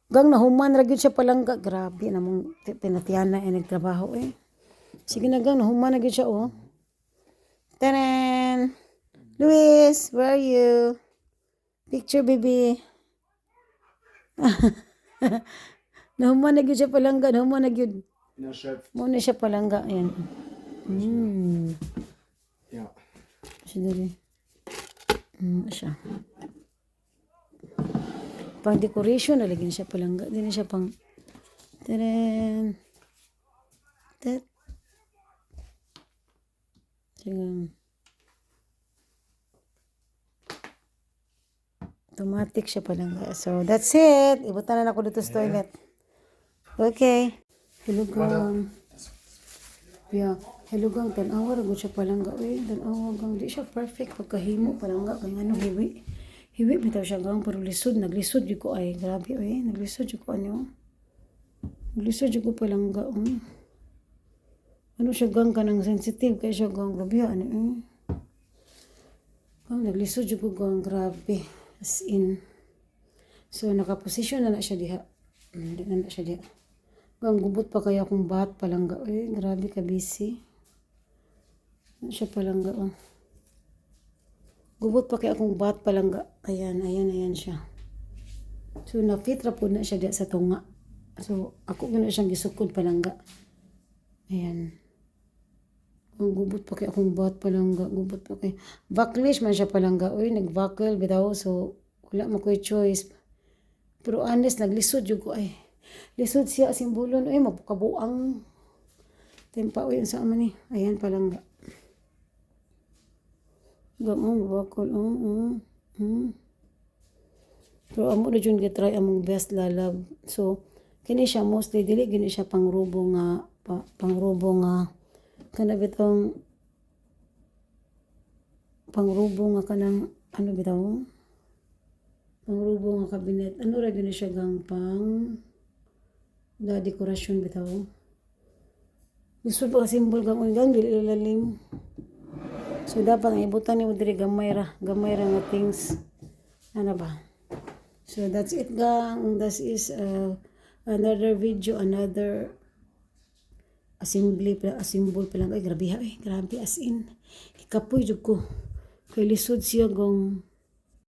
Gang nahuman ra gyud siya palangga. Grabe namong tinatiyana nagtrabaho eh. Sige na gang nahuman na gyud siya oh. Tanan! Luis, where are you? Picture baby. Nahuman na gyud siya palangga, nahuman na gyud. No, chef. Mo na siya palangga ayan. Ja. Siya dali. Siya. Pang decoration na lagi siya palangga. Di na siya pang taran. Tat. Sige. Automatic siya palangga. So that's it. Ibutan na ako dito sa toilet. Okay. Hello gang. Yeah. Hello gang. Tanawa ra gud siya palangga. Tanawa gang. Di siya perfect pagkahimo palangga kay ano hiwi. Hiwi bitaw siya gang pero lisod naglisod jud ko ay grabe naglisod jud ko ano. Naglisod jud ko palangga. Ano siya gang kanang sensitive kay siya gang grabe ano Gang naglisod jud ko gang grabe as in. So nakaposisyon na siya diha. Hindi na siya diha. Gang gubot pa kaya akong bat palangga. Grabe ka busy. Ano siya palangga Gubot pa kaya akong bat palangga. Ayan siya. So na-fit ra po na siya diha sa tunga. So ako gina siyang gisukod palangga. Ayan. Ang gubot pa kay akong bat palangga. Gubot pa kay. Backlash man siya palangga. Nag-buckle bitaw. So wala mo ko'y choice. Pero honest, naglisod yung ko ay. Lisod siya simbulon. Magpukabuang. Tempa sa aman Ayan palangga. Gamong bakol. Pero amo na dyan gitry among best lalab. So, kini siya mostly, dili gini siya pangrubo nga kana bitong pangrubo nga kanang ano bitaw pangrubo nga kabinet. Ano ra gini siya gang pang da dekorasyon bitaw. Gusto pa simbol gang ungang dili lalim. So dapat ang ibutan ni mo diri gamay ra nga things. Ano ba? So that's it gang. That is another video, another symbol pa lang. Grabe grabe as in. Ikapoy jud ko. Kay lisod siya gang